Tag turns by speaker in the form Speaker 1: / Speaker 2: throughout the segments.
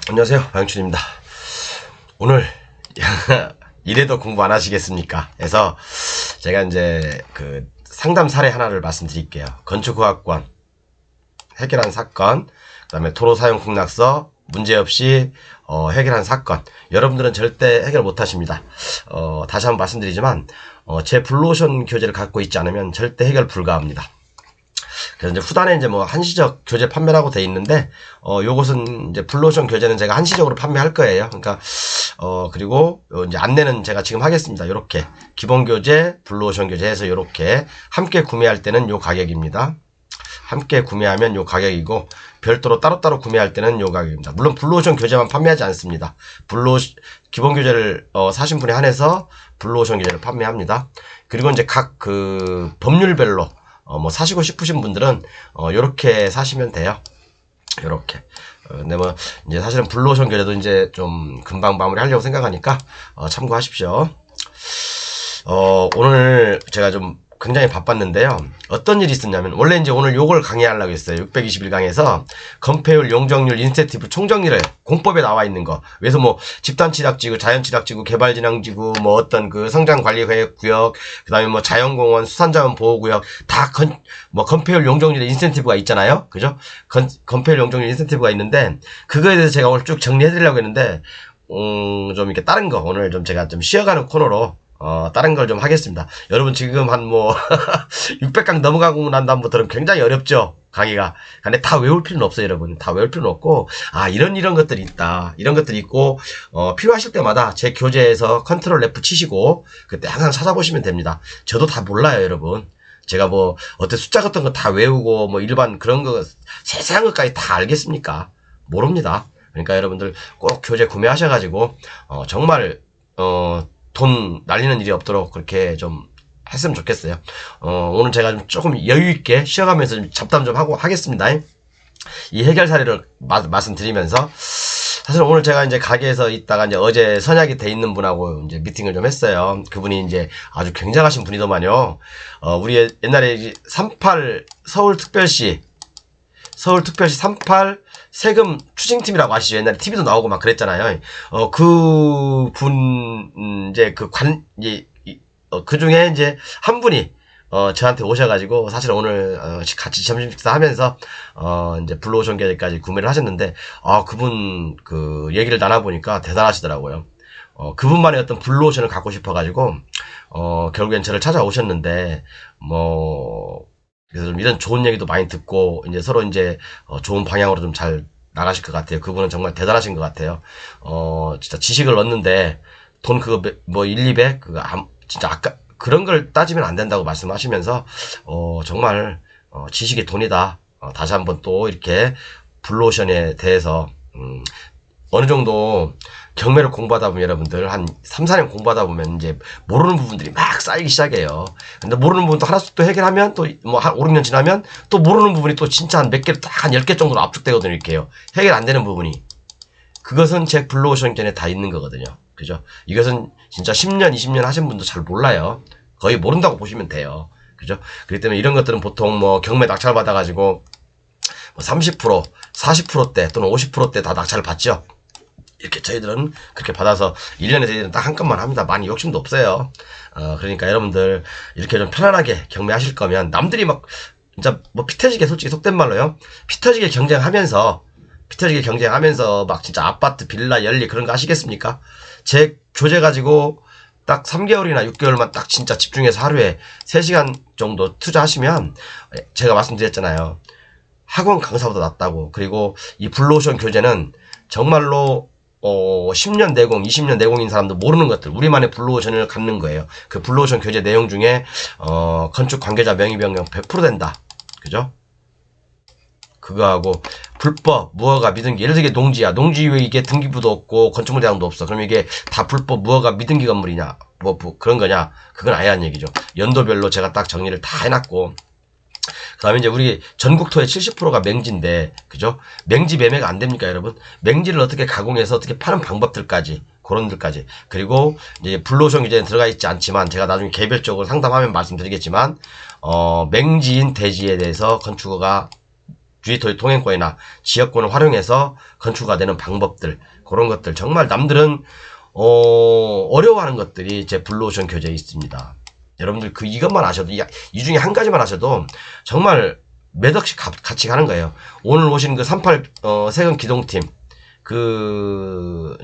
Speaker 1: 안녕하세요, 방영춘입니다. 오늘 이래도 공부 안 하시겠습니까? 해서 제가 이제 그 상담 사례 하나를 말씀드릴게요. 건축허가권 해결한 사건, 그 다음에 도로 사용 공락서 문제없이 해결한 사건. 여러분들은 절대 해결 못 하십니다. 다시 한번 말씀드리지만 제 블루오션 교재를 갖고 있지 않으면 절대 해결 불가합니다. 그래서 이제 후단에 이제 뭐 한시적 교재 판매라고 돼 있는데, 요것은 이제 블루오션 교재는 제가 한시적으로 판매할 거예요. 그러니까, 그리고 이제 안내는 제가 지금 하겠습니다. 요렇게. 기본 교재, 블루오션 교재 해서 요렇게. 함께 구매할 때는 요 가격입니다. 함께 구매하면 요 가격이고, 별도로 따로따로 구매할 때는 요 가격입니다. 물론 블루오션 교재만 판매하지 않습니다. 기본 교재를, 사신 분에 한해서 블루오션 교재를 판매합니다. 그리고 이제 각 그 법률별로, 뭐 사시고 싶으신 분들은 요렇게 사시면 돼요. 요렇게. 근데 뭐 이제 사실은 블루오션 교재도 이제 좀 금방 마무리하려고 생각하니까 참고하십시오. 오늘 제가 좀 굉장히 바빴는데요. 어떤 일이 있었냐면, 원래 이제 오늘 요걸 강의하려고 했어요. 621강에서 건폐율, 용적률, 인센티브 총정리를 공법에 나와 있는 거. 그래서 뭐 집단취락지구, 자연취락지구, 개발진앙지구, 뭐 어떤 그 성장관리구역, 그 다음에 뭐 자연공원, 수산자원 보호구역, 다 건폐율, 용적률, 인센티브가 있잖아요. 그죠? 건폐율, 용적률, 인센티브가 있는데, 그거에 대해서 제가 오늘 쭉 정리해드리려고 했는데, 좀 이렇게 다른 거, 오늘 좀 제가 좀 쉬어가는 코너로 다른 걸 좀 하겠습니다. 여러분 지금 한 뭐 600강 넘어가고 난 다음부터는 굉장히 어렵죠, 강의가. 근데 다 외울 필요는 없어요, 여러분. 다 외울 필요는 없고, 이런 것들이 있다, 이런 것들이 있고, 필요하실 때마다 제 교재에서 컨트롤 F 치시고 그때 항상 찾아보시면 됩니다. 저도 다 몰라요, 여러분. 제가 뭐 어떤 숫자 같은 거 다 외우고 뭐 일반 그런 거 세세한 것까지 다 알겠습니까? 모릅니다. 그러니까 여러분들 꼭 교재 구매하셔가지고 정말 돈 날리는 일이 없도록 그렇게 좀 했으면 좋겠어요. 오늘 제가 좀 조금 여유있게 쉬어가면서 좀 잡담 좀 하고 하겠습니다. 이 해결 사례를 말씀드리면서, 사실 오늘 제가 이제 가게에서 있다가 이제 어제 선약이 돼 있는 분하고 이제 미팅을 좀 했어요. 그분이 이제 아주 굉장하신 분이더만요. 우리 옛날에 38 서울특별시 38 세금 추징팀이라고 아시죠? 옛날에 TV도 나오고 막 그랬잖아요. 그 분, 이제 그 중에 이제 한 분이, 저한테 오셔가지고, 사실 오늘, 같이 점심 식사하면서, 이제 블루오션 교재까지 구매를 하셨는데, 그분, 얘기를 나눠보니까 대단하시더라고요. 그분만의 어떤 블루오션을 갖고 싶어가지고, 결국엔 저를 찾아오셨는데, 그래서 좀 이런 좋은 얘기도 많이 듣고, 이제 서로 이제, 좋은 방향으로 좀 잘 나가실 것 같아요. 그분은 정말 대단하신 것 같아요. 진짜 지식을 얻는데, 돈 그거 1, 200? 진짜 그런 걸 따지면 안 된다고 말씀하시면서, 정말, 지식이 돈이다. 다시 한번 또 이렇게 블루오션에 대해서, 어느 정도 경매를 공부하다 보면 여러분들 한 3, 4년 공부하다 보면 이제 모르는 부분들이 막 쌓이기 시작해요. 근데 모르는 부분도 하나씩 또 해결하면 또 뭐 한 5, 6년 지나면 또 모르는 부분이 또 진짜 한 몇 개, 딱 한 10개 정도로 압축되거든요, 이렇게요. 해결 안 되는 부분이. 그것은 제 블루오션 전에 다 있는 거거든요. 그죠? 이것은 진짜 10년, 20년 하신 분도 잘 몰라요. 거의 모른다고 보시면 돼요. 그죠? 그렇기 때문에 이런 것들은 보통 뭐 경매 낙찰 받아가지고 뭐 30%, 40%대 또는 50%대 다 낙찰을 받죠. 이렇게 저희들은 그렇게 받아서 1년에 저희들은 딱 한 건만 합니다. 많이 욕심도 없어요. 그러니까 여러분들 이렇게 좀 편안하게 경매하실 거면, 남들이 막 진짜 뭐 피터지게, 솔직히 속된 말로요, 피터지게 경쟁하면서 막 진짜 아파트, 빌라, 연리 그런 거 하시겠습니까? 제 교재 가지고 딱 3개월이나 6개월만 딱 진짜 집중해서 하루에 3시간 정도 투자하시면, 제가 말씀드렸잖아요, 학원 강사보다 낫다고. 그리고 이 블루오션 교재는 정말로 10년 내공, 20년 내공인 사람도 모르는 것들, 우리만의 블루오션을 갖는 거예요. 그 블루오션 교재 내용 중에 건축 관계자 명의 변경 100% 된다. 그죠? 그거하고 불법, 무허가, 미등기. 예를 들게 농지야. 농지 왜 이게 등기부도 없고 건축물 대장도 없어. 그럼 이게 다 불법, 무허가, 미등기 건물이냐? 뭐 그런 거냐? 그건 아니라는 얘기죠. 연도별로 제가 딱 정리를 다 해놨고, 그 다음에 이제 우리 전국토의 70%가 맹지인데, 그죠? 맹지 매매가 안 됩니까, 여러분? 맹지를 어떻게 가공해서 어떻게 파는 방법들까지, 그런 들까지. 그리고 이제 블루오션 규제에 들어가 있지 않지만, 제가 나중에 개별적으로 상담하면 말씀드리겠지만, 맹지인 대지에 대해서 건축허가 주의토지 통행권이나 지역권을 활용해서 건축가 되는 방법들, 그런 것들 정말 남들은 어려워하는 것들이 제 블루오션 교재에 있습니다. 여러분들 이것만 아셔도 이 중에 한 가지만 아셔도 정말 몇 억씩 같이 가는 거예요. 오늘 오신 그 38 세금 기동팀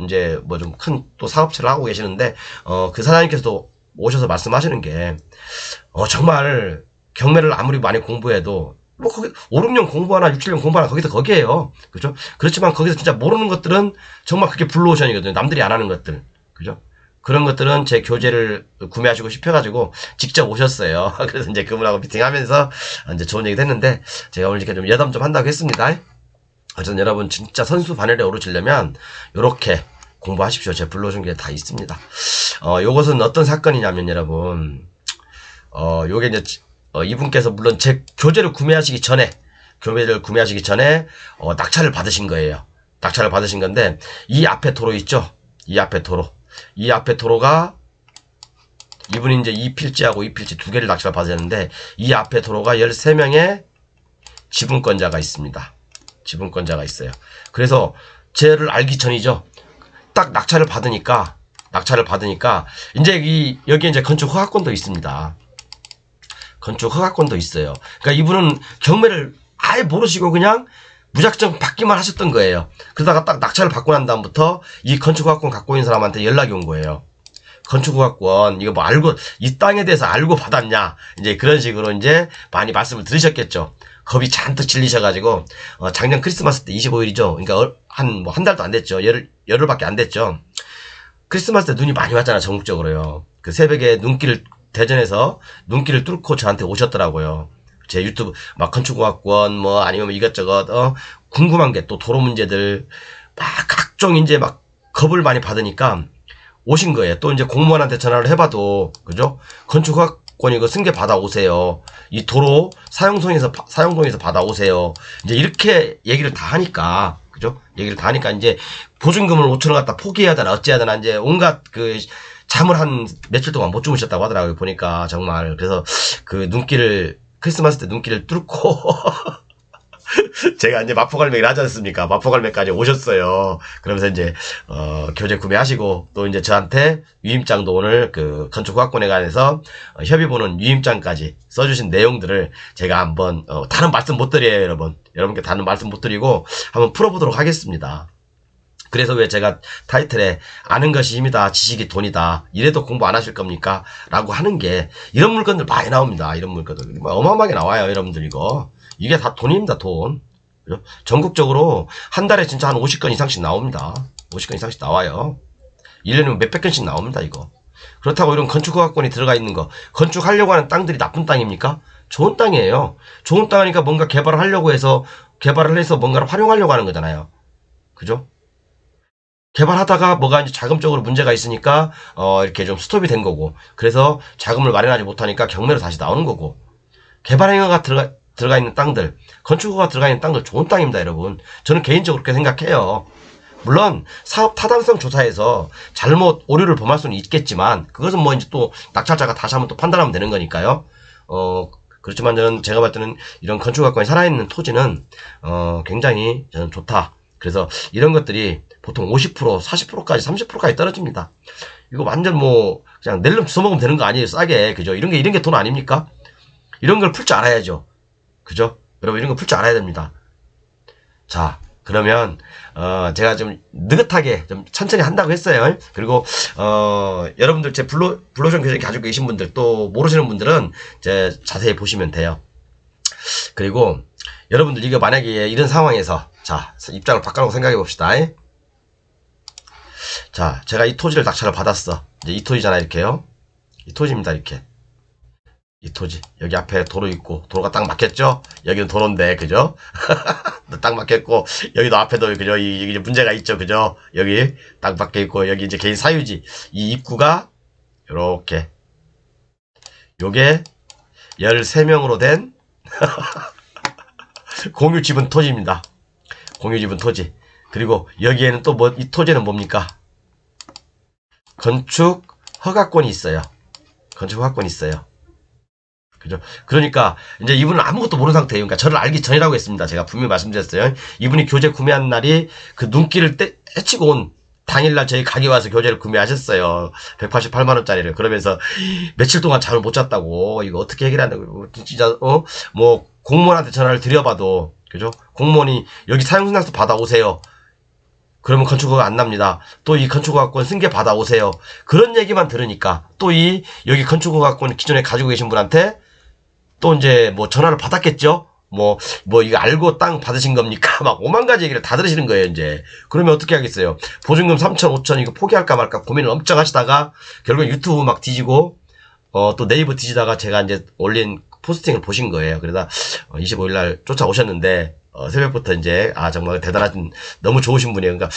Speaker 1: 이제 뭐 좀 큰 또 사업체를 하고 계시는데 그 사장님께서도 오셔서 말씀하시는 게 정말 경매를 아무리 많이 공부해도 뭐 거기 5, 6년 공부하나 6, 7년 공부하나 거기에요. 그죠? 그렇지만 거기서 진짜 모르는 것들은 정말 그게 블루오션이거든요. 남들이 안 하는 것들. 그죠? 그런 것들은 제 교재를 구매하시고 싶어가지고 직접 오셨어요. 그래서 이제 그분하고 미팅하면서 이제 좋은 얘기도 했는데 제가 오늘 이렇게 좀 여담 좀 한다고 했습니다. 어쨌든 여러분 진짜 선수 반열에 오르시려면 요렇게 공부하십시오. 제 블루오션 교재 다 있습니다. 요것은 어떤 사건이냐면 여러분 요게 이제 이분께서 물론 제 교재를 구매하시기 전에 낙찰을 받으신 거예요. 낙찰을 받으신 건데 이 앞에 도로 있죠? 이 앞에 도로가 이분이 이제 이 필지하고 이 필지 두 개를 낙찰을 받으셨는데 이 앞에 도로가 13명의 지분권자가 있습니다. 지분권자가 있어요. 그래서 쟤를 알기 전이죠. 딱 낙찰을 받으니까 이제 여기에 이제 건축 허가권도 있습니다. 건축 허가권도 있어요. 그러니까 이분은 경매를 아예 모르시고 그냥 무작정 받기만 하셨던 거예요. 그러다가 딱 낙찰을 받고 난 다음부터 이 건축 허가권 갖고 있는 사람한테 연락이 온 거예요. 건축 허가권 이거 뭐 알고 이 땅에 대해서 알고 받았냐 이제 그런 식으로 이제 많이 말씀을 들으셨겠죠. 겁이 잔뜩 질리셔가지고 작년 크리스마스 때 25일이죠. 그러니까 한 달도 안 됐죠. 열흘밖에 안 됐죠. 크리스마스 때 눈이 많이 왔잖아 전국적으로요. 그 새벽에 대전에서 눈길을 뚫고 저한테 오셨더라고요. 제 유튜브 막 건축공학권 뭐 아니면 이것저것 궁금한 게 또 도로 문제들 막 각종 이제 막 겁을 많이 받으니까 오신 거예요. 또 이제 공무원한테 전화를 해봐도 그죠? 건축학권 이거 승계 받아오세요. 이 도로 사용동에서 받아오세요. 이제 이렇게 얘기를 다 하니까 그죠? 얘기를 다 하니까 이제 보증금을 5천 원 갖다 포기해야 되나 어찌해야 되나 이제 온갖 잠을 한 며칠 동안 못 주무셨다고 하더라고요. 보니까 정말 그래서 크리스마스 때 눈길을 뚫고 제가 이제 마포갈매기를 하지 않습니까? 마포갈매까지 오셨어요. 그러면서 이제 교재 구매하시고 또 이제 저한테 유임장도 오늘 그 건축허가권에 관해서 협의보는 유임장까지 써주신 내용들을 제가 한번 다른 말씀 못 드려요, 여러분. 여러분께 다른 말씀 못 드리고 한번 풀어보도록 하겠습니다. 그래서 왜 제가 타이틀에 아는 것이 힘이다, 지식이 돈이다, 이래도 공부 안 하실 겁니까? 라고 하는 게 이런 물건들 많이 나옵니다. 이런 물건들 어마어마하게 나와요, 여러분들 이거. 이게 다 돈입니다, 돈. 그죠? 전국적으로 한 달에 진짜 한 50건 이상씩 나옵니다. 50건 이상씩 나와요. 1년이면 몇백 건씩 나옵니다, 이거. 그렇다고 이런 건축허가권이 들어가 있는 거, 건축하려고 하는 땅들이 나쁜 땅입니까? 좋은 땅이에요. 좋은 땅이니까 뭔가 개발을 해서 뭔가를 활용하려고 하는 거잖아요. 그죠? 개발하다가 뭐가 이제 자금적으로 문제가 있으니까 이렇게 좀 스톱이 된 거고, 그래서 자금을 마련하지 못하니까 경매로 다시 나오는 거고, 개발행위가 들어가 있는 땅들, 건축허가 들어가 있는 땅들 좋은 땅입니다, 여러분. 저는 개인적으로 그렇게 생각해요. 물론 사업 타당성 조사에서 잘못 오류를 범할 수는 있겠지만 그것은 뭐 이제 또 낙찰자가 다시 한번 또 판단하면 되는 거니까요. 그렇지만 제가 볼 때는 이런 건축학권이 살아있는 토지는 굉장히 저는 좋다. 그래서 이런 것들이 보통 50%, 40%까지 30%까지 떨어집니다. 이거 완전 뭐 그냥 낼름 주워 먹으면 되는 거 아니에요, 싸게. 그죠? 이런 게 돈 아닙니까? 이런 걸 풀 줄 알아야죠. 그죠? 여러분 이런 거 풀 줄 알아야 됩니다. 자, 그러면 제가 좀 느긋하게 좀 천천히 한다고 했어요. 그리고 여러분들 제 블루오션 교재 가지고 계신 분들 또 모르시는 분들은 이제 자세히 보시면 돼요. 그리고 여러분들 이거 만약에 이런 상황에서 자, 입장을 바꿔놓고 생각해 봅시다. 자, 제가 이 토지를 낙찰을 받았어. 이제 이 토지잖아, 이렇게요. 이 토지입니다, 이렇게. 이 토지. 여기 앞에 도로 있고, 도로가 딱 막혔죠? 여기는 도로인데, 그죠? 딱 막혔고, 여기도 앞에도, 그죠? 여기 이제 문제가 있죠, 그죠? 여기 딱 막혀 있고, 여기 이제 개인 사유지. 이 입구가, 요렇게. 요게 13명으로 된 공유지분 토지입니다. 공유지분 토지. 그리고 여기에는 또 이 토지는 뭡니까? 건축 허가권이 있어요. 건축 허가권이 있어요. 그죠? 그러니까 이제 이분은 아무것도 모르는 상태예요. 그러니까 저를 알기 전이라고 했습니다. 제가 분명히 말씀드렸어요. 이분이 교재 구매한 날이 그 눈길을 떼치고 온 당일날 저희 가게 와서 교재를 구매하셨어요. 188만원짜리를. 그러면서 며칠 동안 잠을 못 잤다고. 이거 어떻게 해결한다고. 진짜 뭐 공무원한테 전화를 드려봐도 그죠? 공무원이 여기 사용승낙서 받아오세요. 그러면 건축허가 안 납니다. 또 이 건축허가권 승계 받아오세요. 그런 얘기만 들으니까 또 이 여기 건축허가권 기존에 가지고 계신 분한테 또 이제 뭐 전화를 받았겠죠? 뭐 이거 알고 땅 받으신 겁니까? 막 오만 가지 얘기를 다 들으시는 거예요, 이제. 그러면 어떻게 하겠어요? 보증금 3천, 5천 이거 포기할까 말까 고민을 엄청 하시다가 결국 유튜브 막 뒤지고 또 네이버 뒤지다가 제가 이제 올린 포스팅을 보신 거예요. 그러다 25일 날 쫓아오셨는데 새벽부터 이제 정말 대단하신 너무 좋으신 분이에요. 그러니까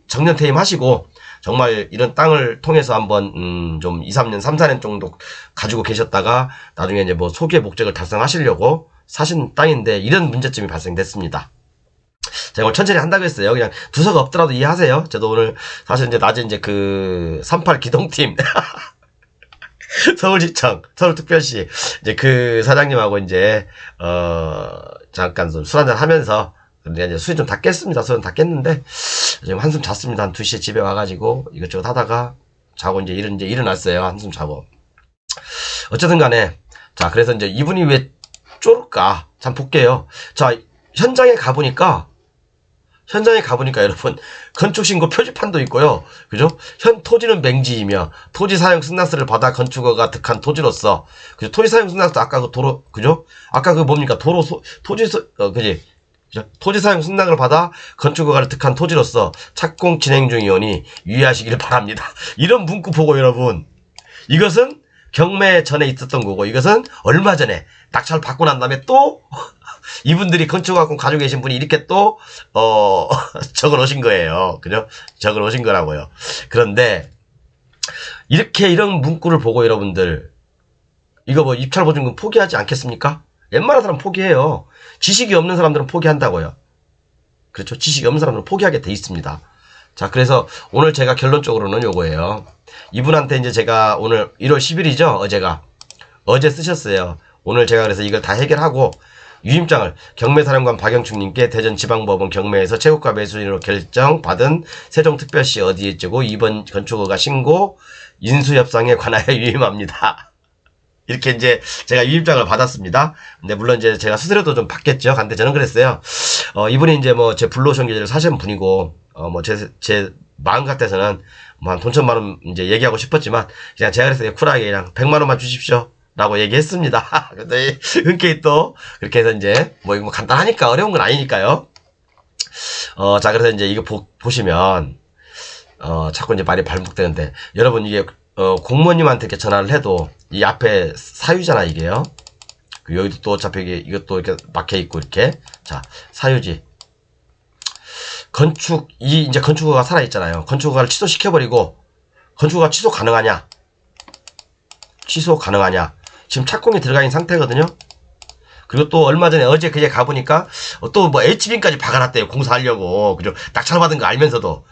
Speaker 1: 정년 퇴임하시고 정말 이런 땅을 통해서 한번 좀 2, 3년, 3, 4년 정도 가지고 계셨다가 나중에 이제 뭐 소기의 목적을 달성하시려고 사신 땅인데 이런 문제점이 발생됐습니다. 제가 오늘 천천히 한다고 했어요. 그냥 두서가 없더라도 이해하세요. 저도 오늘 사실 이제 낮에 이제 그 38 기동팀 서울지청, 서울특별시 이제 그 사장님하고 이제 잠깐 술 한잔 하면서 근데 이제 술이 좀 다 깼습니다. 술은 다 깼는데 지금 한숨 잤습니다. 한 2시에 집에 와가지고 이것저것 하다가 자고 이제 일어났어요. 한숨 자고. 어쨌든 간에 자 그래서 이제 이분이 왜 쫄을까? 잠 볼게요. 자 현장에 가보니까 여러분 건축신고 표지판도 있고요. 그죠? 현 토지는 맹지이며 토지 사용 승낙서를 받아 건축허가 득한 토지로서 그죠? 토지 사용 승낙서 아까 그 도로 그죠? 아까 그 뭡니까? 그지? 토지 사용 승낙을 받아 건축허가를 득한 토지로서 착공 진행 중이오니 유의하시길 바랍니다. 이런 문구 보고 여러분 이것은 경매 전에 있었던 거고 이것은 얼마 전에 낙찰 받고 난 다음에 또 이분들이 건축학권 가지고 계신 분이 이렇게 또 적어 놓으신 거예요. 그죠? 적어 놓으신 거라고요. 그런데 이런 문구를 보고 여러분들 이거 뭐 입찰보증금 포기하지 않겠습니까? 웬만한 사람 포기해요. 지식이 없는 사람들은 포기한다고요. 그렇죠? 지식이 없는 사람들은 포기하게 돼 있습니다. 자, 그래서 오늘 제가 결론적으로는 요거예요. 이분한테 이제 제가 오늘 1월 10일이죠? 어제 쓰셨어요. 오늘 제가 그래서 이걸 다 해결하고 유임장을 경매사령관 박영축님께 대전지방법원 경매에서 최고가 매수인으로 결정받은 세종특별시 어디에 있고 이번 건축허가 신고 인수협상에 관하여 유임합니다. 이렇게 이제 제가 유임장을 받았습니다. 근데 물론 이제 제가 수수료도 좀 받겠죠. 근데 저는 그랬어요. 이분이 이제 뭐 제 블루오션 계좌를 사신 분이고, 뭐 제 마음 같아서는 뭐 한 돈 1,000만원 이제 얘기하고 싶었지만, 그냥 제가 그랬어요. 쿨하게 그냥 100만원만 주십시오. 라고 얘기했습니다. 근데 흔쾌히 또 그렇게 해서 이제 뭐 이거 뭐 간단하니까 어려운 건 아니니까요. 자 그래서 이제 이거 보시면 자꾸 이제 말이 반복되는데 여러분 이게 공무원님한테 이렇게 전화를 해도 이 앞에 사유잖아 이게요. 여기도 또 어차피 이것도 이렇게 막혀 있고 이렇게 자 사유지 이제 건축허가 살아 있잖아요. 건축허가를 취소시켜버리고 건축허가 취소 가능하냐? 지금 착공이 들어가 있는 상태거든요. 그리고 또 얼마 전에 그제 가보니까 또 뭐 H빔까지 박아놨대요. 공사하려고. 그죠? 낙찰받은 거 알면서도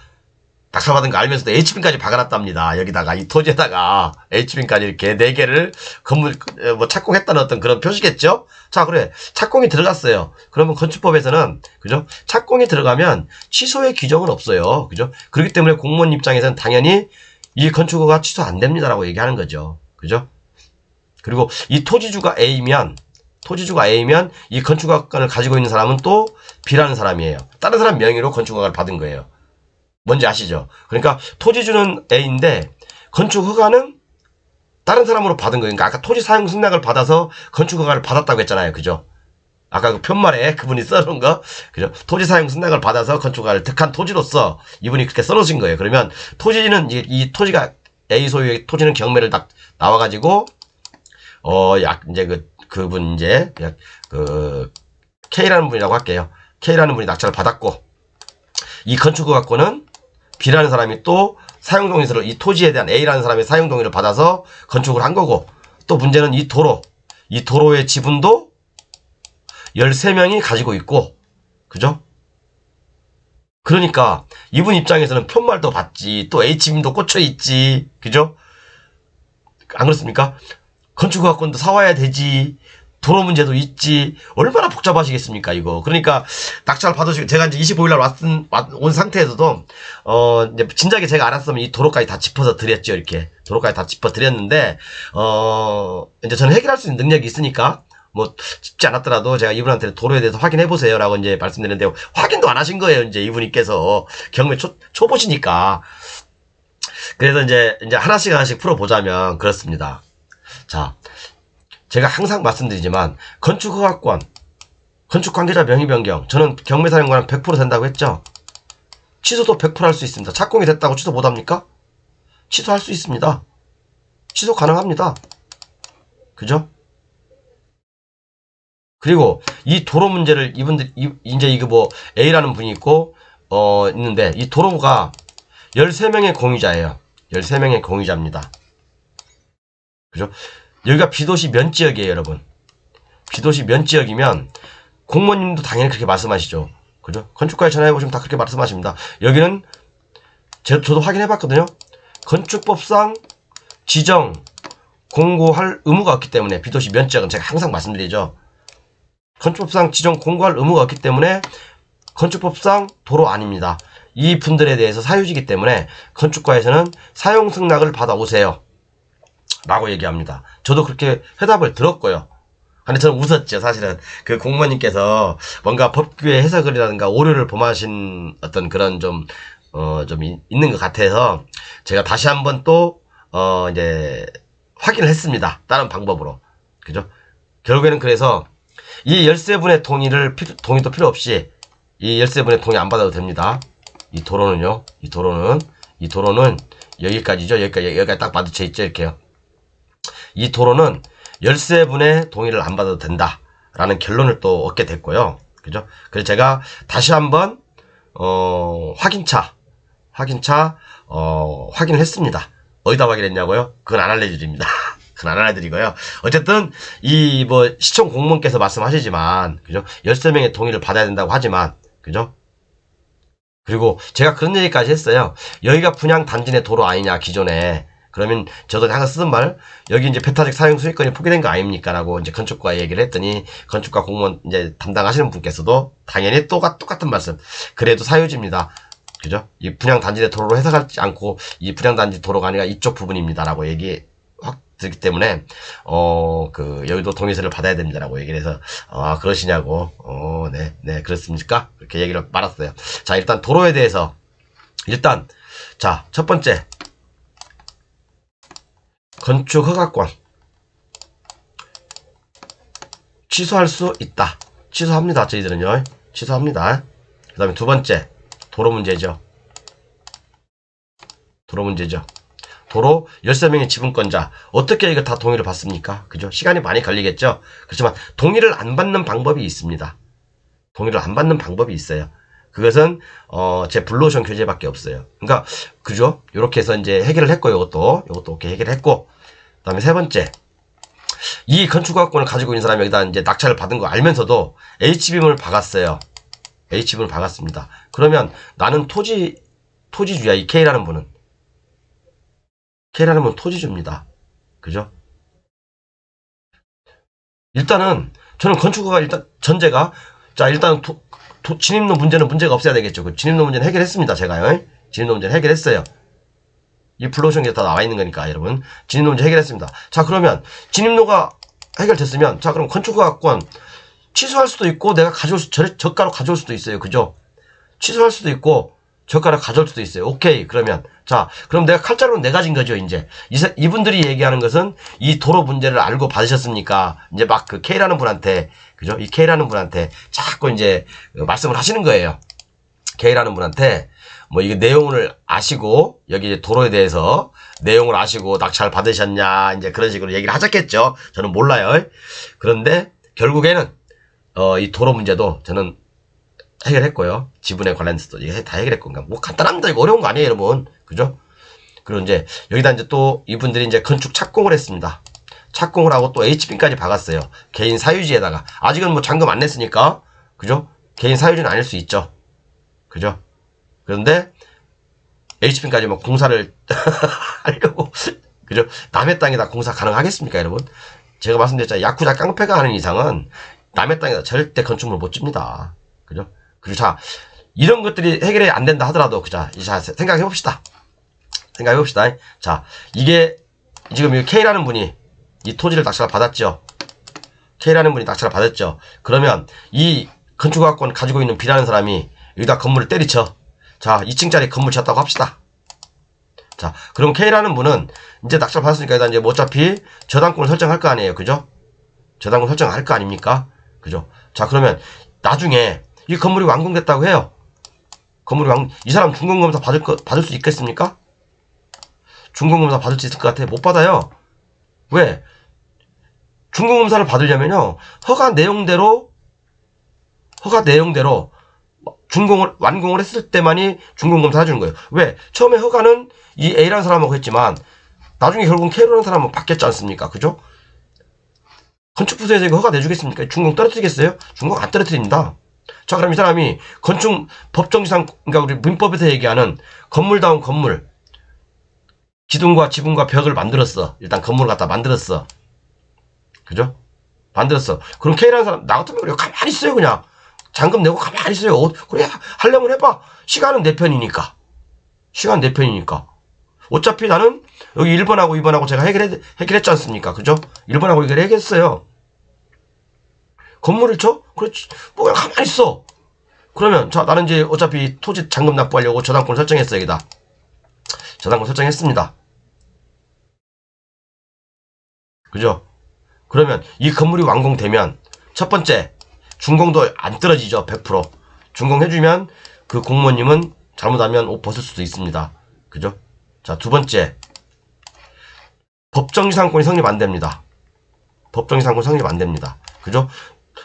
Speaker 1: H빔까지 박아놨답니다. 여기다가 이 토지에다가 H빔까지 이렇게 4개를 건물 뭐 착공했다는 어떤 그런 표시겠죠? 자 그래 착공이 들어갔어요. 그러면 건축법에서는 그죠? 착공이 들어가면 취소의 규정은 없어요. 그죠? 그렇기 때문에 공무원 입장에서는 당연히 이 건축허가 취소 안 됩니다라고 얘기하는 거죠. 그죠? 그리고 이 토지주가 A면 이 건축허가권을 가지고 있는 사람은 또 B라는 사람이에요. 다른 사람 명의로 건축허가를 받은 거예요. 뭔지 아시죠? 그러니까 토지주는 A인데 건축허가는 다른 사람으로 받은 거예요. 그러니까 아까 토지 사용 승낙을 받아서 건축허가를 받았다고 했잖아요. 그죠? 아까 그 편말에 그분이 써놓은 거, 그죠? 토지 사용 승낙을 받아서 건축허가를 득한 토지로서 이분이 그렇게 써놓으신 거예요. 그러면 토지는 이 토지가 A 소유의 토지는 경매를 딱 나와가지고 이제 그분 이제 K라는 분이라고 할게요. K라는 분이 낙찰을 받았고 이 건축허가권은 B라는 사람이 또 사용동의서를 이 토지에 대한 A라는 사람의 사용동의를 받아서 건축을 한 거고 또 문제는 이 도로의 지분도 13명이 가지고 있고 그죠? 그러니까 이분 입장에서는 편말도 받지 또 H빔도 꽂혀있지 그죠? 안 그렇습니까? 건축허가권도 사와야 되지. 도로 문제도 있지. 얼마나 복잡하시겠습니까, 이거. 그러니까, 낙찰 받으시고, 제가 이제 25일 날 온 상태에서도, 이제, 진작에 제가 알았으면 이 도로까지 다 짚어서 드렸죠, 이렇게. 도로까지 다 짚어 드렸는데, 이제 저는 해결할 수 있는 능력이 있으니까, 뭐, 짚지 않았더라도 제가 이분한테 도로에 대해서 확인해보세요, 라고 이제 말씀드렸는데, 확인도 안 하신 거예요, 이제 이분께서. 경매 초보시니까. 그래서 이제 하나씩 풀어보자면, 그렇습니다. 자. 제가 항상 말씀드리지만 건축허가권, 건축관계자 명의 변경, 저는 경매사령관은 100% 된다고 했죠. 취소도 100% 할 수 있습니다. 착공이 됐다고 취소 못합니까? 취소할 수 있습니다. 취소 가능합니다. 그죠? 그리고 이 도로 문제를 이분들 이제 이거 뭐 A라는 분이 있고 있는데 이 도로가 13명의 공유자예요. 13명의 공유자입니다. 그죠? 여기가 비도시 면지역이에요, 여러분. 비도시 면지역이면 공무원님도 당연히 그렇게 말씀하시죠. 그죠? 건축가에 전화해보시면 다 그렇게 말씀하십니다. 여기는 저도 확인해봤거든요. 건축법상 지정, 공고할 의무가 없기 때문에 비도시 면지역은 제가 항상 말씀드리죠. 건축법상 지정, 공고할 의무가 없기 때문에 건축법상 도로 아닙니다. 이 분들에 대해서 사유지기 때문에 건축가에서는 사용승낙을 받아오세요. 라고 얘기합니다. 저도 그렇게 회답을 들었고요. 근데 저는 웃었죠. 사실은 그 공무원님께서 뭔가 법규의 해석을이라든가 오류를 범하신 어떤 그런 좀 있는 것 같아서 제가 다시 한번 또 이제 확인을 했습니다. 다른 방법으로. 그죠? 결국에는 그래서 이 13분의 동의도 필요 없이 이 13분의 동의 안 받아도 됩니다. 이 도로는요. 이 도로는 여기까지죠. 여기까지 딱 마주쳐 있죠. 이렇게요. 이 도로는 13분의 동의를 안 받아도 된다라는 결론을 또 얻게 됐고요. 그죠? 그래서 제가 다시 한번 확인차 확인을 했습니다. 어디다 확인했냐고요? 그건 안 알려드립니다. 그건 안 알려드리고요. 어쨌든 이 뭐 시청 공무원께서 말씀하시지만 그죠? 13명의 동의를 받아야 된다고 하지만 그죠? 그리고 제가 그런 얘기까지 했어요. 여기가 분양 단지 내 도로 아니냐 기존에. 그러면 저도 항상 쓰던 말, 여기 이제 배타적 사용 수익권이 포기된 거 아닙니까? 라고 이제 건축가 얘기를 했더니, 건축가 공무원 이제 담당하시는 분께서도 당연히 똑같은 말씀. 그래도 사유지입니다. 그죠? 이 분양단지 내 도로로 해석하지 않고, 이 분양단지 도로가 아니라 이쪽 부분입니다. 라고 얘기 확 들기 때문에, 여기도 동의서를 받아야 됩니다라고 얘기를 해서, 그러시냐고, 네, 그렇습니까? 그렇게 얘기를 말았어요. 자, 일단 도로에 대해서, 자, 첫 번째. 건축허가권 취소할 수 있다. 취소합니다. 저희들은요. 취소합니다. 그 다음에 두 번째 도로 문제죠. 도로 13명의 지분권자 어떻게 이거 다 동의를 받습니까? 그죠? 시간이 많이 걸리겠죠. 그렇지만 동의를 안 받는 방법이 있습니다. 동의를 안 받는 방법이 있어요. 그것은 제 블루오션 교재밖에 없어요. 그러니까 그죠? 요렇게 해서 이제 해결을 했고 요것도 이렇게 해결을 했고 그다음에 세 번째 이 건축허가권을 가지고 있는 사람이 여기다 이제 낙찰을 받은 거 알면서도 H빔을 박았어요. H빔을 박았습니다. 그러면 나는 토지주야. 이 K라는 분은 토지주입니다. 그죠? 일단은 저는 건축허가 일단 전제가 자 일단 진입로 문제는 문제가 없어야 되겠죠. 그 진입로 문제는 해결했습니다. 제가요. 진입로 문제는 해결했어요. 이 블로우션에 다 나와 있는 거니까 여러분. 진입로 문제 해결했습니다. 자 그러면 진입로가 해결됐으면 자 그럼 건축허가권 취소할 수도 있고 내가 저가로 가져올 수도 있어요. 그죠? 취소할 수도 있고 저가로 가져올 수도 있어요. 오케이. 그러면 자 그럼 내가 칼자루는 내 가진 거죠. 이제 이분들이 얘기하는 것은 이 도로 문제를 알고 받으셨습니까? 이제 막 그 K라는 분한테 그죠? 이 K라는 분한테 자꾸 이제 말씀을 하시는 거예요. K라는 분한테 뭐 이게 내용을 아시고 여기 이제 도로에 대해서 내용을 아시고 낙찰 받으셨냐 이제 그런 식으로 얘기를 하셨겠죠. 저는 몰라요. 그런데 결국에는 이 도로 문제도 저는 해결했고요. 지분에 관련해서도 이게 다 해결했고 그러니까 뭐 간단합니다. 이거 어려운 거 아니에요, 여러분. 그죠? 그리고 이제 여기다 이제 또 이분들이 이제 건축 착공을 했습니다. 착공을 하고 또 H빔까지 박았어요. 개인 사유지에다가. 아직은 뭐 잔금 안 냈으니까. 그죠? 개인 사유지는 아닐 수 있죠. 그죠? 그런데 H빔까지 뭐 공사를 하려고 그죠? 남의 땅에다 공사 가능하겠습니까, 여러분? 제가 말씀드렸잖아요. 야쿠자 깡패가 하는 이상은 남의 땅에다 절대 건축물 못 집니다. 그죠? 그리고 자, 이런 것들이 해결이 안 된다 하더라도, 자, 생각해 봅시다. 생각해 봅시다. 자, 이게, 지금 이 K라는 분이 이 토지를 낙찰을 받았죠. K라는 분이 낙찰을 받았죠. 그러면 이 건축허가권 가지고 있는 B라는 사람이 여기다 건물을 때리쳐. 자, 2층짜리 건물 지었다고 합시다. 자, 그럼 K라는 분은 이제 낙찰 받았으니까 일단 이제 뭐 어차피 저당권을 설정할 거 아니에요. 그죠? 저당권 설정할 거 아닙니까? 그죠? 자, 그러면 나중에 이 건물이 완공됐다고 해요. 이 사람 준공검사 받을 수 있겠습니까? 준공검사 받을 수 있을 것 같아? 못 받아요. 왜? 준공검사를 받으려면요, 허가 내용대로 완공을 했을 때만이 준공검사 해주는 거예요. 왜? 처음에 허가는 이 A라는 사람하고 했지만 나중에 결국은 K라는 사람하고 바뀌었지 않습니까? 그죠? 건축부서에서 이거 허가 내주겠습니까? 준공 떨어뜨리겠어요? 준공 안 떨어뜨립니다. 자, 그럼 이 사람이 법정지상, 그러니까 우리 민법에서 얘기하는 건물다운 건물, 기둥과 지붕과 벽을 만들었어. 일단 건물을 갖다 만들었어. 그죠? 만들었어. 그럼 K라는 사람, 나 같으면 그래, 가만히 있어요, 그냥. 잔금 내고 가만히 있어요. 그래, 하려면 해봐. 시간은 내 편이니까. 어차피 나는 여기 1번하고 2번하고 제가 해결했지 않습니까? 그죠? 1번하고 이걸 해결했어요. 건물을 쳐? 그렇지. 뭐 그냥 가만히 있어. 그러면 자, 나는 이제 어차피 토지 잔금 납부하려고 저당권 설정했어. 여기다 저당권 설정했습니다. 그죠? 그러면 이 건물이 완공되면 첫 번째, 준공도 안 떨어지죠. 100%. 준공해주면 그 공무원님은 잘못하면 옷 벗을 수도 있습니다. 그죠? 자, 두 번째, 법정지상권이 성립 안 됩니다. 법정지상권 성립 안 됩니다. 그죠?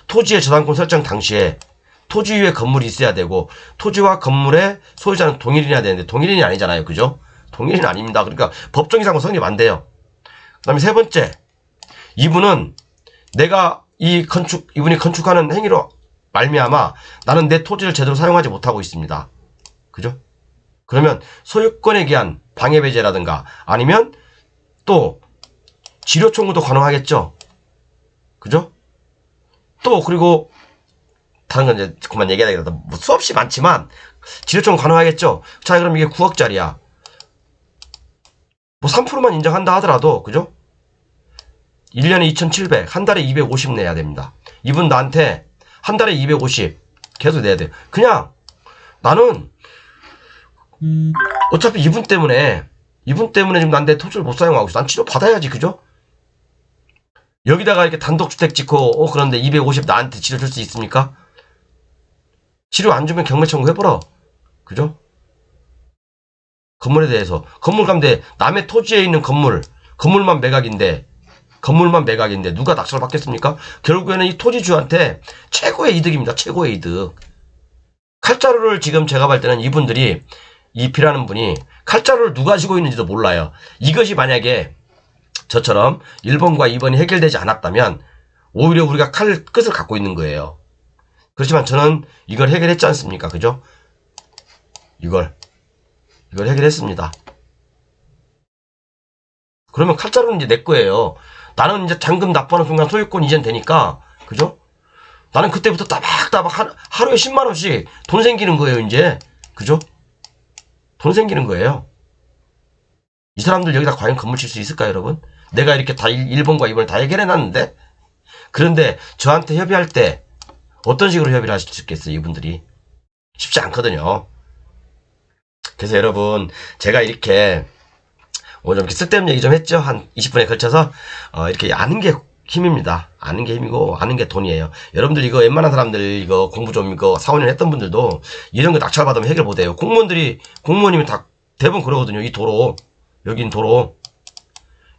Speaker 1: 토지의 저당권 설정 당시에 토지 위에 건물이 있어야 되고, 토지와 건물의 소유자는 동일인이어야 되는데 동일인이 아니잖아요. 그죠? 동일인이 아닙니다. 그러니까 법정지상권 성립 안 돼요. 그 다음에 세 번째, 이분은 이분이 건축하는 행위로 말미암아 나는 내 토지를 제대로 사용하지 못하고 있습니다. 그죠? 그러면 소유권에 대한 방해배제라든가 아니면 또 지료 청구도 가능하겠죠. 그죠? 또 그리고 다른 건 이제 그만 얘기하겠다. 뭐 수없이 많지만 지료 청구 가능하겠죠. 자, 그럼 이게 9억짜리야. 뭐 3%만 인정한다 하더라도, 그죠? 1년에 2,700, 한 달에 250 내야 됩니다. 이분 나한테 한 달에 250 계속 내야 돼요. 그냥 나는 어차피 이분 때문에 지금 난 내 토지를 못 사용하고 있어. 난 치료 받아야지. 그죠? 여기다가 이렇게 단독주택 짓고 그런데 250 나한테 치료 줄 수 있습니까? 치료 안 주면 경매 청구해보라. 그죠? 건물에 대해서 건물 가운데 남의 토지에 있는 건물만 매각인데 누가 낙찰을 받겠습니까? 결국에는 이 토지주한테 최고의 이득입니다. 최고의 이득. 칼자루를 지금 제가 볼 때는 이분들이, 이 B라는 분이 칼자루를 누가 가지고 있는지도 몰라요. 이것이 만약에 저처럼 1번과 2번이 해결되지 않았다면 오히려 우리가 끝을 갖고 있는 거예요. 그렇지만 저는 이걸 해결했지 않습니까? 그죠? 이걸 해결했습니다. 그러면 칼자루는 이제 내 거예요. 나는 이제 잔금 납부하는 순간 소유권 이전 되니까, 그죠? 나는 그때부터 따박따박 하루에 10만원씩 돈 생기는 거예요, 이제. 그죠? 돈 생기는 거예요. 이 사람들 여기다 과연 건물 칠 수 있을까요, 여러분? 내가 이렇게 다 1번과 2번을 다 해결해놨는데? 그런데 저한테 협의할 때 어떤 식으로 협의를 하실 수 있겠어요, 이분들이? 쉽지 않거든요. 그래서 여러분, 제가 이렇게 오늘 좀 쓸데없는 얘기 좀 했죠? 한 20분에 걸쳐서. 이렇게 아는 게 힘입니다. 아는 게 힘이고, 아는 게 돈이에요. 여러분들 이거 웬만한 사람들 이거 공부 좀 4, 5년 했던 분들도 이런 거 낙찰받으면 해결 못해요. 공무원님이 다 대부분 그러거든요. 이 도로. 여긴 도로.